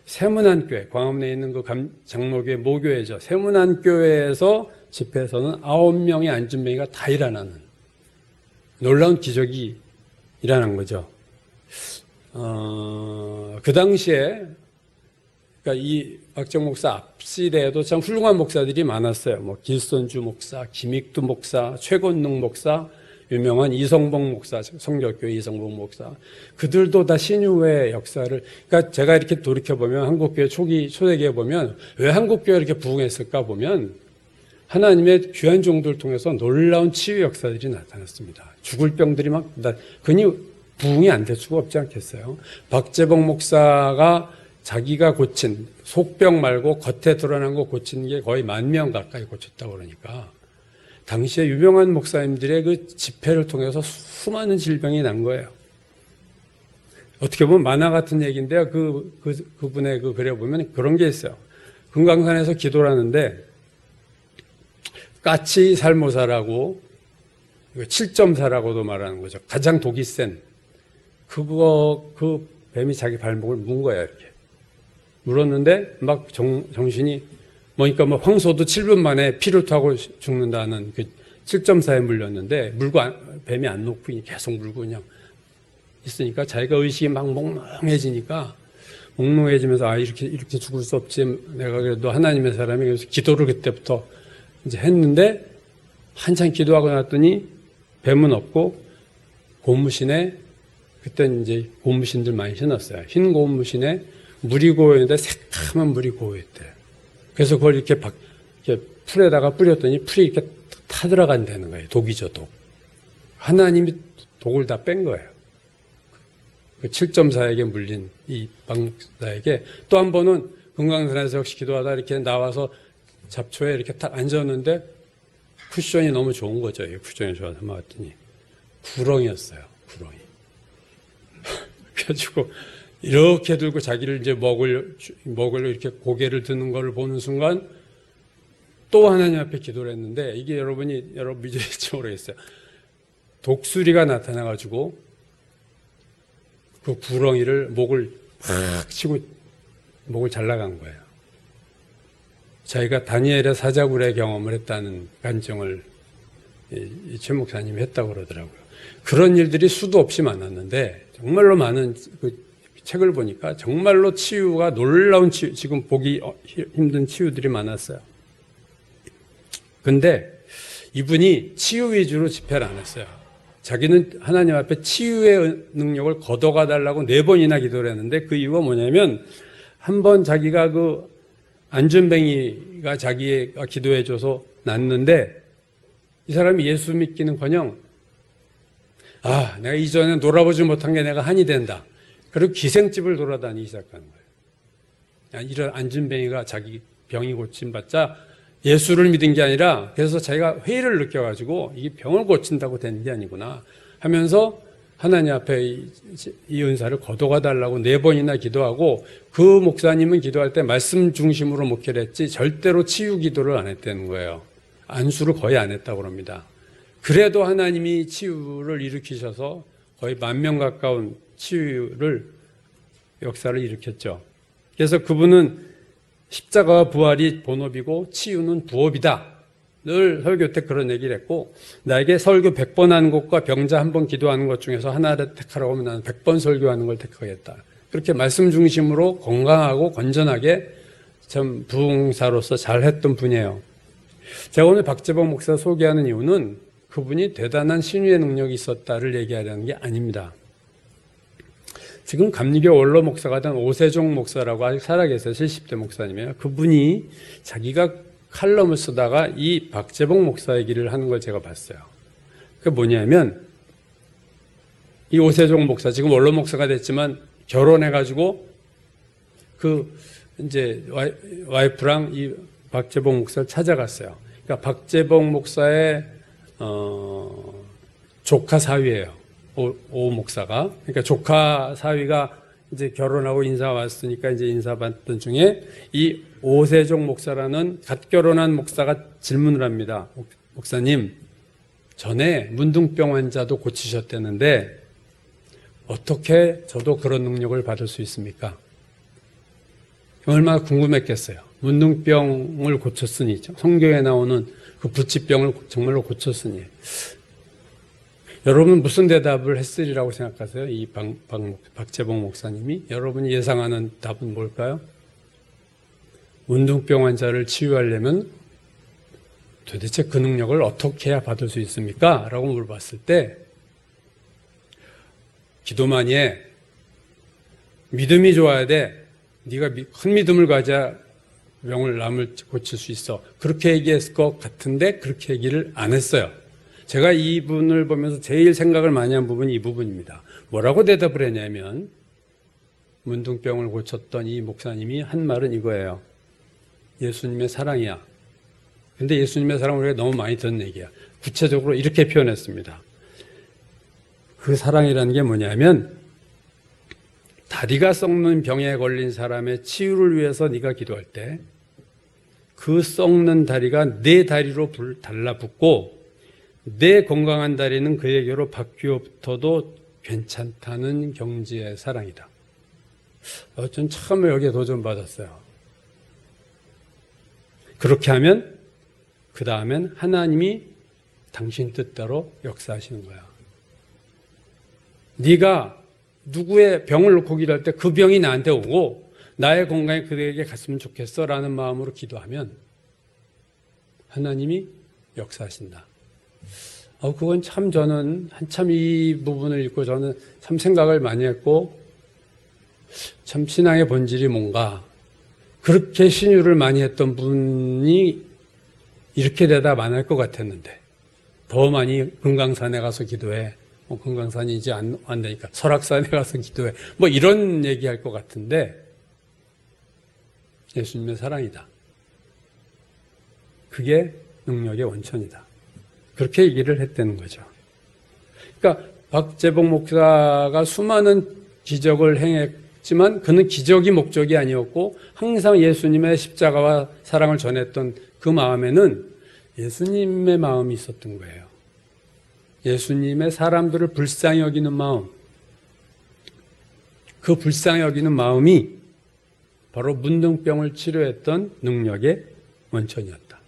세문안교회, 광화문에 있는 그 장로교회 모교회죠. 세문안교회에서 집회에서는 9명의 안진뱅이가 다 일어나는 놀라운 기적이 일어난 거죠. 그 당시에 그러니까 이 박정 목사 앞 시대에도 참 훌륭한 목사들이 많았어요. 뭐 길손주 목사, 김익두 목사, 최건능 목사, 유명한 이성봉 목사, 성결교회 이성봉 목사. 그들도 다 신유의 역사를, 그러니까 제가 이렇게 돌이켜보면 한국교회 초대기에 보면 왜 한국교회가 이렇게 부흥했을까 보면 하나님의 귀한 종들을 통해서 놀라운 치유 역사들이 나타났습니다. 죽을 병들이 막, 그니 부흥이 안 될 수가 없지 않겠어요? 박재봉 목사가 자기가 고친, 속병 말고 겉에 드러난 거 고친 게 거의 10,000명 가까이 고쳤다고 그러니까 당시에 유명한 목사님들의 그 집회를 통해서 수많은 질병이 난 거예요. 어떻게 보면 만화 같은 얘기인데요. 그분의 그 글에 보면 그런 게 있어요. 금강산에서 기도를 하는데 까치 살모사라고 7.4라고도 말하는 거죠. 가장 독이 센 그 뱀이 자기 발목을 문 거야, 이렇게. 물었는데 막 정신이 뭐니까 뭐 황소도 7분 만에 피를 토하고 죽는다는 그 7.4에 물렸는데 뱀이 안 놓고 계속 물고 그냥 있으니까 자기가 의식이 막 몽롱해지니까 몽롱해지면서 이렇게 죽을 수 없지. 내가 그래도 하나님의 사람이 그래서 기도를 그때부터 이제 했는데 한참 기도하고 났더니 뱀은 없고 고무신에 그때는 이제 고무신들 많이 신었어요. 흰 고무신에 물이 고였는데 새카만 물이 고였대요. 그래서 그걸 이렇게 풀에다가 뿌렸더니 풀이 이렇게 타들어간다는 거예요. 독이죠, 독. 하나님이 독을 다 뺀 거예요. 그 7.4에게 물린 이 박목사에게 또 한 번은 금강산에서 역시 기도하다 이렇게 나와서 잡초에 이렇게 딱 앉았는데 쿠션이 너무 좋은 거죠. 이 쿠션이 좋아서 봤더니 구렁이었어요. 구렁이. 그래가지고 이렇게 들고 자기를 이제 먹을 이렇게 고개를 드는 걸 보는 순간 또 하나님 앞에 기도를 했는데 이게 여러분 믿으실지 모르겠어요. 독수리가 나타나가지고 그 구렁이를 목을 팍 치고 목을 잘라간 거예요. 자기가 다니엘의 사자굴의 경험을 했다는 간증을 최 목사님이 했다고 그러더라고요. 그런 일들이 수도 없이 많았는데 정말로 많은 그 책을 보니까 정말로 치유가 놀라운 치유, 지금 보기 힘든 치유들이 많았어요. 근데 이분이 치유 위주로 집회를 안 했어요. 자기는 하나님 앞에 치유의 능력을 걷어가 달라고 4번이나 기도를 했는데 그 이유가 뭐냐면 한 번 자기가 그 안전뱅이가 자기가 기도해줘서 낫는데 이 사람이 예수 믿기는커녕 내가 이전에 놀아보지 못한 게 내가 한이 된다. 그리고 기생집을 돌아다니기 시작하는 거예요. 이런 안진뱅이가 자기 병이 고침받자 예수를 믿은 게 아니라 그래서 자기가 회의를 느껴가지고 이게 병을 고친다고 되는 게 아니구나 하면서 하나님 앞에 이 은사를 거둬가 달라고 4번이나 기도하고 그 목사님은 기도할 때 말씀 중심으로 목회를 했지 절대로 치유 기도를 안 했다는 거예요. 안수를 거의 안 했다고 합니다. 그래도 하나님이 치유를 일으키셔서 거의 10,000명 가까운 치유를 역사를 일으켰죠. 그래서 그분은 십자가와 부활이 본업이고 치유는 부업이다. 늘 설교 때 그런 얘기를 했고 나에게 설교 100번 하는 것과 병자 1번 기도하는 것 중에서 하나를 택하라고 하면 나는 100번 설교하는 걸 택하겠다. 그렇게 말씀 중심으로 건강하고 건전하게 참 부흥사로서 잘했던 분이에요. 제가 오늘 박재봉 목사 소개하는 이유는 그분이 대단한 신유의 능력이 있었다를 얘기하려는 게 아닙니다. 지금 감리교 원로 목사가 된 오세종 목사라고 아직 살아계세요. 70대 목사님이에요. 그분이 자기가 칼럼을 쓰다가 이 박재봉 목사 얘기를 하는 걸 제가 봤어요. 그게 뭐냐면 이 오세종 목사 지금 원로 목사가 됐지만 결혼해가지고 이제 와이프랑 이 박재봉 목사를 찾아갔어요. 그러니까 박재봉 목사의 조카 사위예요. 오 목사가. 그러니까 조카 사위가 이제 결혼하고 인사 왔으니까 이제 인사 받던 중에 이 오세종 목사라는 갓 결혼한 목사가 질문을 합니다. 목사님, 전에 문둥병 환자도 고치셨다는데 어떻게 저도 그런 능력을 받을 수 있습니까? 얼마나 궁금했겠어요. 문둥병을 고쳤으니, 성경에 나오는 그 불치병을 정말로 고쳤으니. 여러분 무슨 대답을 했으리라고 생각하세요? 이 박재봉 목사님이? 여러분이 예상하는 답은 뭘까요? 문둥병 환자를 치유하려면 도대체 그 능력을 어떻게 해야 받을 수 있습니까? 라고 물어봤을 때 기도만 해. 믿음이 좋아야 돼. 네가 큰 믿음을 가져야 남을 고칠 수 있어. 그렇게 얘기했을 것 같은데 그렇게 얘기를 안 했어요. 제가 이분을 보면서 제일 생각을 많이 한 부분이 이 부분입니다. 뭐라고 대답을 했냐면 문둥병을 고쳤던 이 목사님이 한 말은 이거예요. 예수님의 사랑이야. 근데 예수님의 사랑을 우리가 너무 많이 듣는 얘기야. 구체적으로 이렇게 표현했습니다. 그 사랑이라는 게 뭐냐면 다리가 썩는 병에 걸린 사람의 치유를 위해서 네가 기도할 때 그 썩는 다리가 내 다리로 달라붙고 내 건강한 다리는 그에게로 바뀌어부터도 괜찮다는 경지의 사랑이다. 전 처음에 여기에 도전받았어요. 그렇게 하면 그 다음엔 하나님이 당신 뜻대로 역사하시는 거야. 네가 누구의 병을 놓고 기도할 때 그 병이 나한테 오고 나의 건강이 그에게 갔으면 좋겠어 라는 마음으로 기도하면 하나님이 역사하신다. 그건 참 저는 한참 이 부분을 읽고 저는 참 생각을 많이 했고 참 신앙의 본질이 뭔가 그렇게 신유를 많이 했던 분이 이렇게 대답 안 할 것 같았는데 더 많이 금강산에 가서 기도해. 금강산이 이제 안 되니까 설악산에 가서 기도해. 이런 얘기할 것 같은데 예수님의 사랑이다. 그게 능력의 원천이다. 그렇게 얘기를 했다는 거죠. 그러니까 박재봉 목사가 수많은 기적을 행했지만 그는 기적이 목적이 아니었고 항상 예수님의 십자가와 사랑을 전했던 그 마음에는 예수님의 마음이 있었던 거예요. 예수님의 사람들을 불쌍히 여기는 마음, 그 불쌍히 여기는 마음이 바로 문둥병을 치료했던 능력의 원천이었다.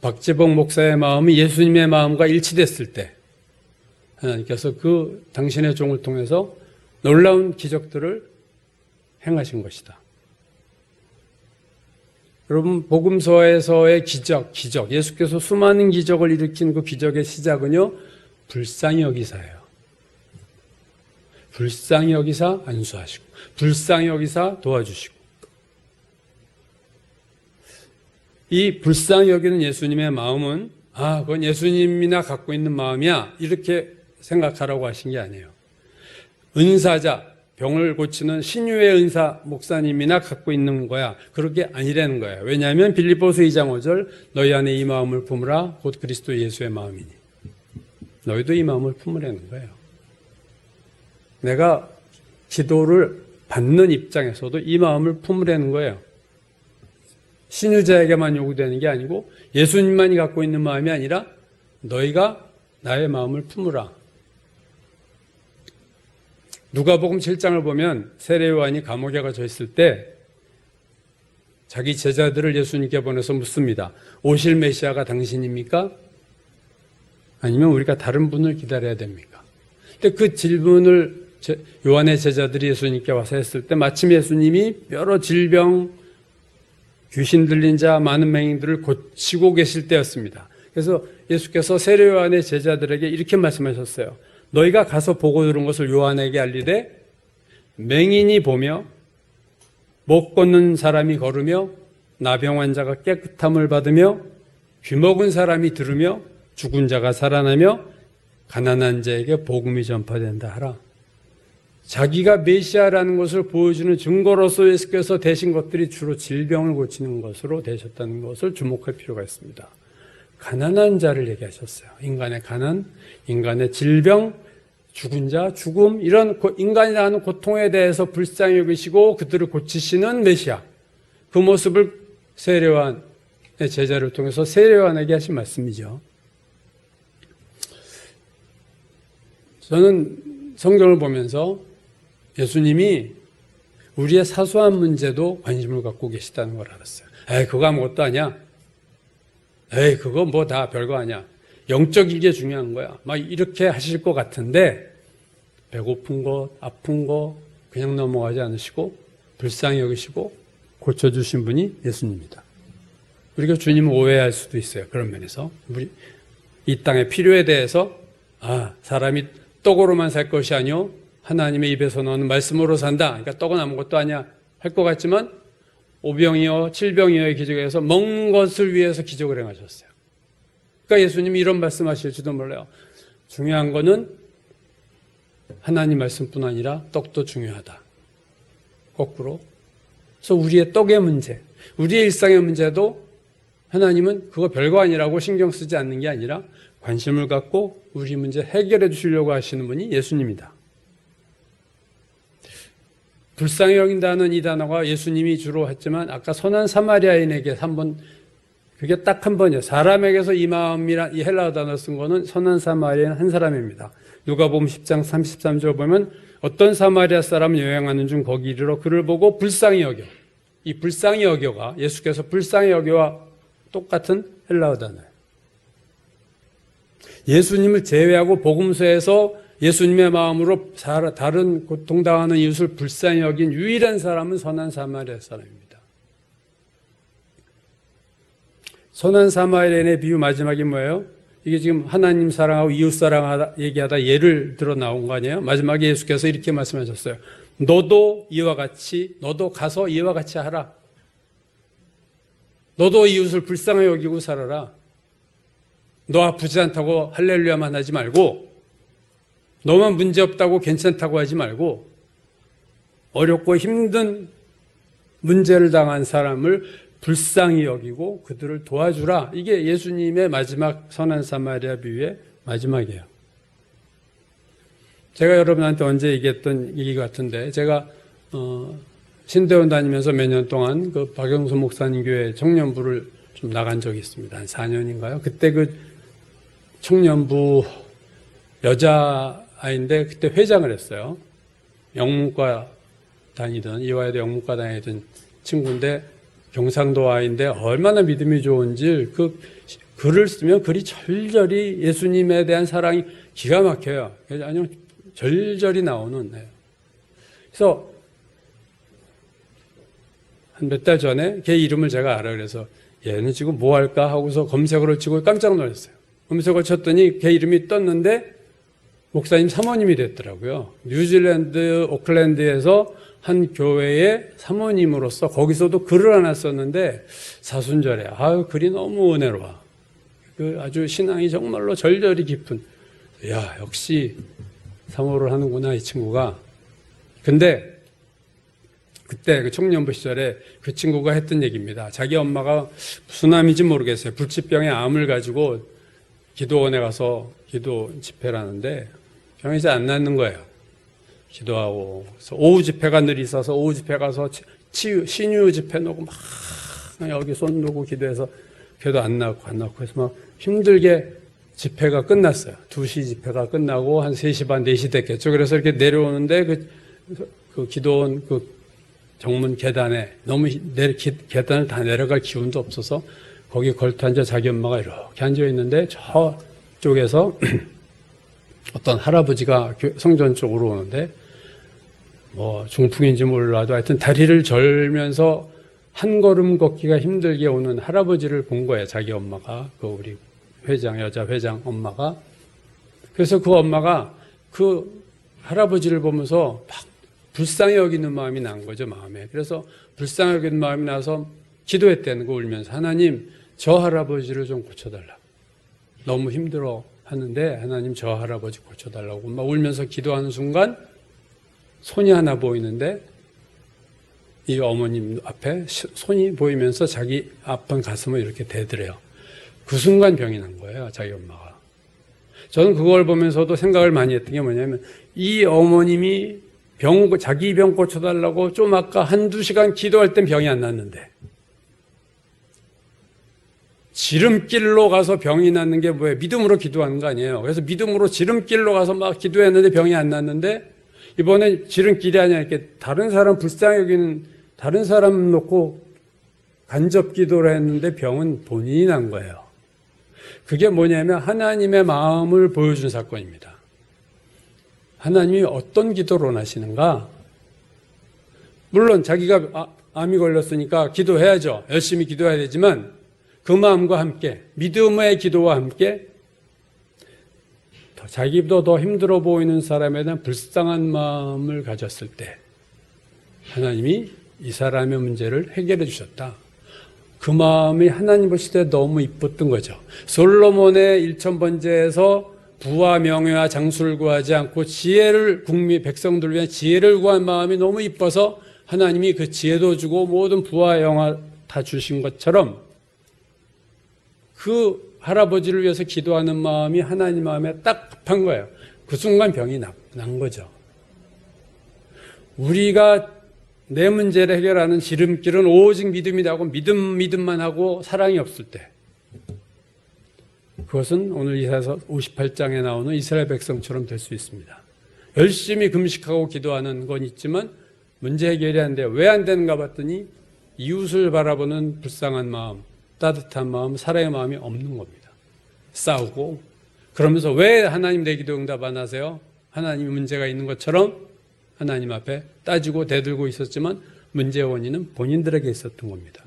박재봉 목사의 마음이 예수님의 마음과 일치됐을 때 하나님께서 그 당신의 종을 통해서 놀라운 기적들을 행하신 것이다. 여러분, 복음서에서의 기적, 예수께서 수많은 기적을 일으킨 그 기적의 시작은요, 불쌍히 여기사예요. 불쌍히 여기사 안수하시고, 불쌍히 여기사 도와주시고. 이 불쌍히 여기는 예수님의 마음은, 그건 예수님이나 갖고 있는 마음이야. 이렇게 생각하라고 하신 게 아니에요. 은사자, 병을 고치는 신유의 은사 목사님이나 갖고 있는 거야. 그렇게 아니라는 거예요. 왜냐하면 빌립보서 2장 5절 너희 안에 이 마음을 품으라 곧 그리스도 예수의 마음이니. 너희도 이 마음을 품으라는 거예요. 내가 기도를 받는 입장에서도 이 마음을 품으라는 거예요. 신유자에게만 요구되는 게 아니고 예수님만이 갖고 있는 마음이 아니라 너희가 나의 마음을 품으라. 누가복음 7장을 보면 세례 요한이 감옥에 갇혀 있을 때 자기 제자들을 예수님께 보내서 묻습니다. 오실 메시아가 당신입니까? 아니면 우리가 다른 분을 기다려야 됩니까? 근데 그 질문을 요한의 제자들이 예수님께 와서 했을 때 마침 예수님이 여러 질병, 귀신 들린 자, 많은 맹인들을 고치고 계실 때였습니다. 그래서 예수께서 세례 요한의 제자들에게 이렇게 말씀하셨어요. 너희가 가서 보고 들은 것을 요한에게 알리되 맹인이 보며 못 걷는 사람이 걸으며 나병 환자가 깨끗함을 받으며 귀먹은 사람이 들으며 죽은 자가 살아나며 가난한 자에게 복음이 전파된다 하라. 자기가 메시아라는 것을 보여주는 증거로서 예수께서 되신 것들이 주로 질병을 고치는 것으로 되셨다는 것을 주목할 필요가 있습니다. 가난한 자를 얘기하셨어요. 인간의 가난, 인간의 질병, 죽은 자, 죽음, 이런 인간이 당하는 고통에 대해서 불쌍히 여기시고 그들을 고치시는 메시아. 그 모습을 세례요한의 제자를 통해서 세례요한에게 하신 말씀이죠. 저는 성경을 보면서 예수님이 우리의 사소한 문제도 관심을 갖고 계시다는 걸 알았어요. 에이, 그거 아무것도 아니야. 에이, 그거 뭐 다 별거 아니야. 영적인 게 중요한 거야. 막 이렇게 하실 것 같은데 배고픈 것, 아픈 거 그냥 넘어가지 않으시고 불쌍히 여기시고 고쳐주신 분이 예수님입니다. 우리가 주님을 오해할 수도 있어요. 그런 면에서. 우리 이 땅의 필요에 대해서 사람이 떡으로만 살 것이 아니요 하나님의 입에서 나오는 말씀으로 산다. 그러니까 떡은 아무것도 아니야 할 것 같지만 오병이어 칠병이어의 기적에서 먹는 것을 위해서 기적을 행하셨어요. 그러니까 예수님이 이런 말씀하실지도 몰라요. 중요한 거는 하나님 말씀뿐 아니라 떡도 중요하다. 거꾸로. 그래서 우리의 떡의 문제, 우리의 일상의 문제도 하나님은 그거 별거 아니라고 신경 쓰지 않는 게 아니라 관심을 갖고 우리 문제 해결해 주시려고 하시는 분이 예수님이다. 불쌍히 여긴다는 이 단어가 예수님이 주로 했지만 아까 선한 사마리아인에게 그게 딱 한 번이에요. 사람에게서 이 마음이란 이 헬라어 단어 쓴 거는 선한 사마리아인 한 사람입니다. 누가복음 10장 33절 보면 어떤 사마리아 사람은 여행하는 중 거기 이르러 그를 보고 불쌍히 여겨. 이 불쌍히 여겨가 예수께서 불쌍히 여겨와 똑같은 헬라어 단어예요. 예수님을 제외하고 복음서에서 예수님의 마음으로 다른 고통당하는 이웃을 불쌍히 여긴 유일한 사람은 선한 사마리아 사람입니다. 선한 사마리아인의 비유 마지막이 뭐예요? 이게 지금 하나님 사랑하고 이웃 사랑하다 얘기하다 예를 들어 나온 거 아니에요? 마지막에 예수께서 이렇게 말씀하셨어요. 너도 가서 이와 같이 하라. 너도 이웃을 불쌍히 여기고 살아라. 너 아프지 않다고 할렐루야만 하지 말고 너만 문제없다고 괜찮다고 하지 말고 어렵고 힘든 문제를 당한 사람을 불쌍히 여기고 그들을 도와주라. 이게 예수님의 마지막 선한 사마리아 비유의 마지막이에요. 제가 여러분한테 언제 얘기했던 얘기 같은데 제가 신대원 다니면서 몇 년 동안 그 박영수 목사님 교회 청년부를 좀 나간 적이 있습니다. 한 4년인가요? 그때 그 청년부 여자아이인데 그때 회장을 했어요. 영문과 다니던 이화여대 영문과 다니던 친구인데 경상도 아이인데 얼마나 믿음이 좋은지 그 글을 쓰면 글이 절절히 예수님에 대한 사랑이 기가 막혀요. 아니면 절절히 나오는. 그래서 한 몇 달 전에 걔 이름을 제가 알아요. 그래서 얘는 지금 뭐 할까 하고서 검색어를 치고 깜짝 놀랐어요. 검색어 쳤더니 걔 이름이 떴는데 목사님 사모님이 됐더라고요. 뉴질랜드 오클랜드에서 한 교회의 사모님으로서 거기서도 글을 하나 썼는데 사순절에 글이 너무 은혜로워. 아주 신앙이 정말로 절절히 깊은. 야, 역시 사모를 하는구나 이 친구가. 근데 그때 그 청년부 시절에 그 친구가 했던 얘기입니다. 자기 엄마가 무슨 암인지 모르겠어요. 불치병의 암을 가지고 기도원에 가서 기도 집회를 하는데 병이 잘 안 낫는 거예요. 기도하고. 그래서 오후 집회가 늘 있어서 오후 집회 가서 신유 집회 놓고 막 여기 손 놓고 기도해서 기도 안 나고 해서 막 힘들게 집회가 끝났어요. 2시 집회가 끝나고 한 3시 반, 4시 됐겠죠. 그래서 이렇게 내려오는데 그 기도원 그 정문 계단에 너무 계단을 다 내려갈 기운도 없어서 거기 걸터 앉아 자기 엄마가 이렇게 앉아 있는데 저쪽에서 어떤 할아버지가 성전 쪽으로 오는데 뭐 중풍인지 몰라도 하여튼 다리를 절면서 한 걸음 걷기가 힘들게 오는 할아버지를 본 거예요. 자기 엄마가 그 우리 여자 회장 엄마가. 그래서 그 엄마가 그 할아버지를 보면서 막 불쌍히 여기는 마음이 난 거죠, 마음에. 그래서 불쌍히 여기는 마음이 나서 기도했다는 거 울면서 하나님 저 할아버지를 좀 고쳐달라. 너무 힘들어 하는데 하나님 저 할아버지 고쳐달라고 막 울면서 기도하는 순간 손이 하나 보이는데 이 어머님 앞에 손이 보이면서 자기 아픈 가슴을 이렇게 대더래요. 그 순간 병이 난 거예요, 자기 엄마가. 저는 그걸 보면서도 생각을 많이 했던 게 뭐냐면 이 어머님이 자기 병 고쳐달라고 좀 아까 한두 시간 기도할 땐 병이 안 났는데 지름길로 가서 병이 낫는 게 뭐예요? 믿음으로 기도하는 거 아니에요. 그래서 믿음으로 지름길로 가서 막 기도했는데 병이 안 났는데 이번에 지름길이 아니라 이렇게 다른 사람 불쌍히 여기는 다른 사람 놓고 간접 기도를 했는데 병은 본인이 난 거예요. 그게 뭐냐면 하나님의 마음을 보여준 사건입니다. 하나님이 어떤 기도를 원하시는가? 물론 자기가 암이 걸렸으니까 기도해야죠. 열심히 기도해야 되지만 그 마음과 함께 믿음의 기도와 함께 자기보다 더 힘들어 보이는 사람에 대한 불쌍한 마음을 가졌을 때 하나님이 이 사람의 문제를 해결해 주셨다. 그 마음이 하나님 보실 때 너무 이뻤던 거죠. 솔로몬의 일천번제에서 부와 명예와 장수를 구하지 않고 지혜를 백성들을 위한 지혜를 구한 마음이 너무 이뻐서 하나님이 그 지혜도 주고 모든 부와 영화 다 주신 것처럼 그 할아버지를 위해서 기도하는 마음이 하나님 마음에 딱 합한 거예요. 그 순간 병이 난 거죠. 우리가 내 문제를 해결하는 지름길은 오직 믿음이라고 믿음만 하고 사랑이 없을 때 그것은 오늘 이사야서 58장에 나오는 이스라엘 백성처럼 될 수 있습니다. 열심히 금식하고 기도하는 건 있지만 문제 해결이 안 돼요. 왜 안 되는가 봤더니 이웃을 바라보는 불쌍한 마음, 따뜻한 마음, 사랑의 마음이 없는 겁니다. 싸우고 그러면서 왜 하나님 내 기도 응답 안 하세요? 하나님이 문제가 있는 것처럼 하나님 앞에 따지고 대들고 있었지만 문제의 원인은 본인들에게 있었던 겁니다.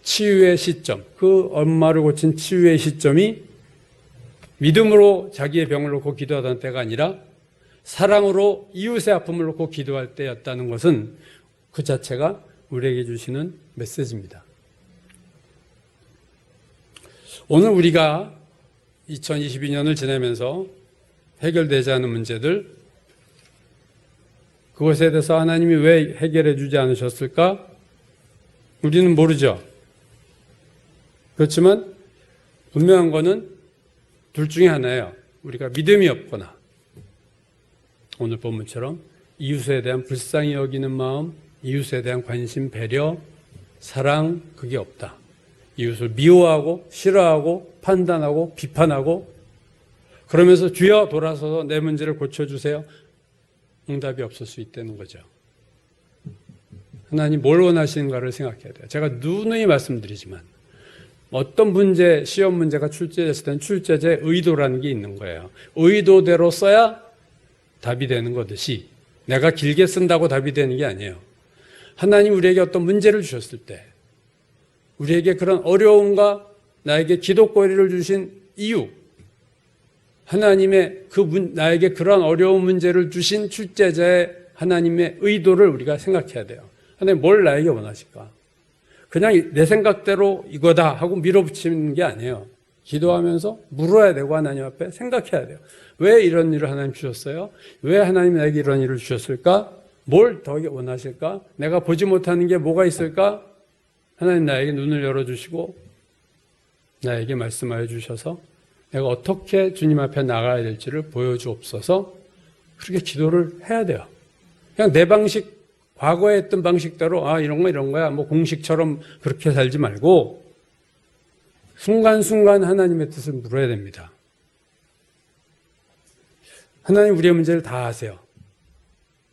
치유의 시점, 그 엄마를 고친 치유의 시점이 믿음으로 자기의 병을 놓고 기도하던 때가 아니라 사랑으로 이웃의 아픔을 놓고 기도할 때였다는 것은 그 자체가 우리에게 주시는 메시지입니다. 오늘 우리가 2022년을 지내면서 해결되지 않은 문제들, 그것에 대해서 하나님이 왜 해결해 주지 않으셨을까? 우리는 모르죠. 그렇지만 분명한 거는 둘 중에 하나예요. 우리가 믿음이 없거나 오늘 본문처럼 이웃에 대한 불쌍히 여기는 마음, 이웃에 대한 관심, 배려, 사랑, 그게 없다. 이웃을 미워하고 싫어하고 판단하고 비판하고 그러면서 주여 돌아서서 내 문제를 고쳐주세요. 응답이 없을 수 있다는 거죠. 하나님 뭘 원하시는가를 생각해야 돼요. 제가 누누이 말씀드리지만 어떤 문제, 시험 문제가 출제됐을 때는 출제자의 의도라는 게 있는 거예요. 의도대로 써야 답이 되는 거듯이 내가 길게 쓴다고 답이 되는 게 아니에요. 하나님 우리에게 어떤 문제를 주셨을 때 우리에게 그런 어려움과 나에게 기도거리를 주신 이유, 하나님의 나에게 그런 어려운 문제를 주신 출제자의 하나님의 의도를 우리가 생각해야 돼요. 하나님 뭘 나에게 원하실까? 그냥 내 생각대로 이거다 하고 밀어붙이는 게 아니에요. 기도하면서 물어야 되고 하나님 앞에 생각해야 돼요. 왜 이런 일을 하나님 주셨어요? 왜 하나님 나에게 이런 일을 주셨을까? 뭘 더 원하실까? 내가 보지 못하는 게 뭐가 있을까? 하나님 나에게 눈을 열어주시고 나에게 말씀하여 주셔서 내가 어떻게 주님 앞에 나가야 될지를 보여주옵소서. 그렇게 기도를 해야 돼요. 그냥 내 방식, 과거에 했던 방식대로 이런 거야 뭐 공식처럼 그렇게 살지 말고 순간순간 하나님의 뜻을 물어야 됩니다. 하나님 우리의 문제를 다 아세요.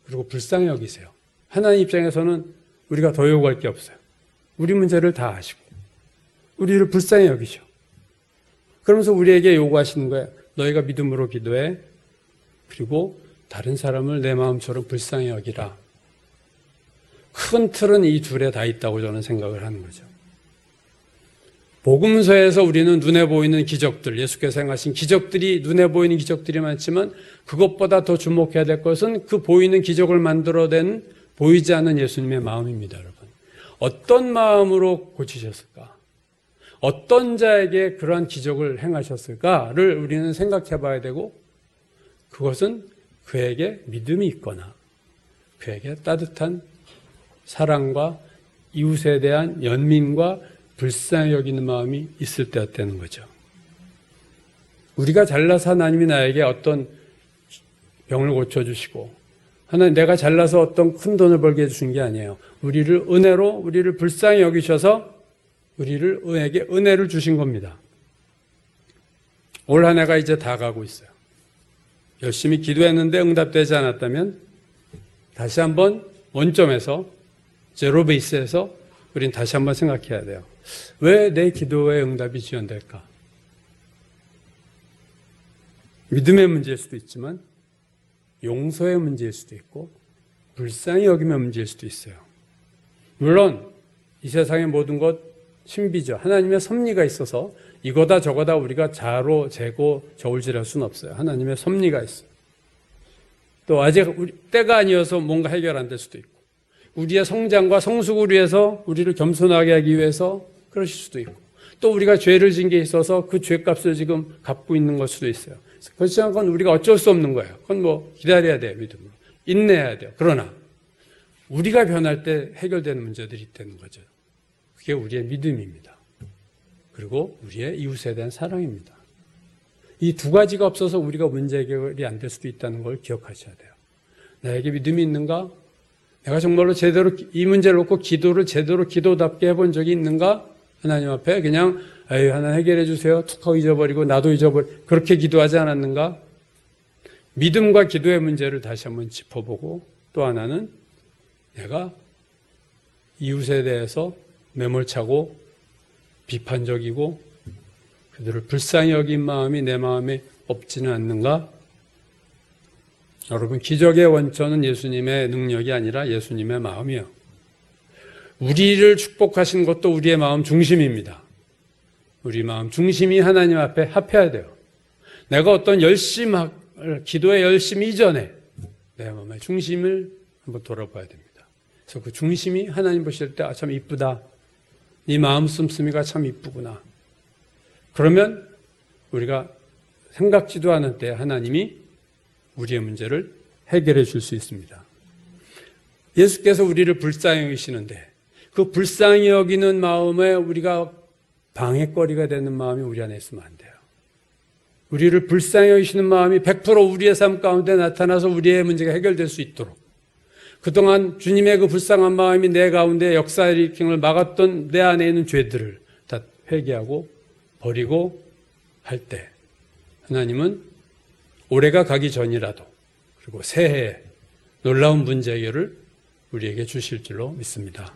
그리고 불쌍히 여기세요. 하나님 입장에서는 우리가 더 요구할 게 없어요. 우리 문제를 다 아시고 우리를 불쌍히 여기셔. 그러면서 우리에게 요구하시는 거예요. 너희가 믿음으로 기도해. 그리고 다른 사람을 내 마음처럼 불쌍히 여기라. 큰 틀은 이 둘에 다 있다고 저는 생각을 하는 거죠. 복음서에서 우리는 눈에 보이는 기적들, 예수께서 행하신 기적들이 눈에 보이는 기적들이 많지만 그것보다 더 주목해야 될 것은 그 보이는 기적을 만들어낸 보이지 않는 예수님의 마음입니다, 여러분. 어떤 마음으로 고치셨을까? 어떤 자에게 그러한 기적을 행하셨을까를 우리는 생각해 봐야 되고 그것은 그에게 믿음이 있거나 그에게 따뜻한 사랑과 이웃에 대한 연민과 불쌍히 여기는 마음이 있을 때였다는 거죠. 우리가 잘나서 하나님이 나에게 어떤 병을 고쳐주시고, 하나님 내가 잘나서 어떤 큰 돈을 벌게 해주신 게 아니에요. 우리를 은혜로, 우리를 불쌍히 여기셔서 우리에게 은혜를 주신 겁니다. 올 한 해가 이제 다 가고 있어요. 열심히 기도했는데 응답되지 않았다면 다시 한번 원점에서, 제로 베이스에서 우린 다시 한번 생각해야 돼요. 왜 내 기도의 응답이 지연될까? 믿음의 문제일 수도 있지만 용서의 문제일 수도 있고 불쌍히 여김의 문제일 수도 있어요. 물론 이 세상의 모든 것 신비죠. 하나님의 섭리가 있어서 이거다 저거다 우리가 자로 재고 저울질할 수는 없어요. 하나님의 섭리가 있어요. 또 아직 때가 아니어서 뭔가 해결 안 될 수도 있고, 우리의 성장과 성숙을 위해서 우리를 겸손하게 하기 위해서 그러실 수도 있고, 또 우리가 죄를 진 게 있어서 그 죄값을 지금 갚고 있는 걸 수도 있어요. 그렇지만 그건 우리가 어쩔 수 없는 거예요. 그건 뭐 기다려야 돼요. 믿음으로. 인내해야 돼요. 그러나 우리가 변할 때 해결되는 문제들이 있다는 거죠. 그게 우리의 믿음입니다. 그리고 우리의 이웃에 대한 사랑입니다. 이 두 가지가 없어서 우리가 문제 해결이 안 될 수도 있다는 걸 기억하셔야 돼요. 나에게 믿음이 있는가? 내가 정말로 제대로 이 문제를 놓고 기도를 제대로 기도답게 해본 적이 있는가? 하나님 앞에 그냥 하나님 해결해 주세요. 툭 하고 잊어버리고 나도 잊어버리고 그렇게 기도하지 않았는가? 믿음과 기도의 문제를 다시 한번 짚어보고, 또 하나는 내가 이웃에 대해서 매몰차고 비판적이고 그들을 불쌍히 여긴 마음이 내 마음에 없지는 않는가? 여러분, 기적의 원천은 예수님의 능력이 아니라 예수님의 마음이에요. 우리를 축복하신 것도 우리의 마음 중심입니다. 우리 마음 중심이 하나님 앞에 합해야 돼요. 내가 어떤 기도의 열심 이전에 내 마음의 중심을 한번 돌아봐야 됩니다. 그래서 그 중심이 하나님 보실 때 참 이쁘다. 네 마음 씀씀이가 참 이쁘구나. 그러면 우리가 생각지도 않은 때 하나님이 우리의 문제를 해결해 줄 수 있습니다. 예수께서 우리를 불쌍히 여기시는데 그 불쌍히 여기는 마음에 우리가 방해거리가 되는 마음이 우리 안에 있으면 안 돼요. 우리를 불쌍히 여기시는 마음이 100% 우리의 삶 가운데 나타나서 우리의 문제가 해결될 수 있도록, 그동안 주님의 그 불쌍한 마음이 내 가운데 역사일으킴을 막았던 내 안에 있는 죄들을 다 회개하고 버리고 할 때 하나님은 올해가 가기 전이라도 그리고 새해에 놀라운 문제 해결을 우리에게 주실 줄로 믿습니다.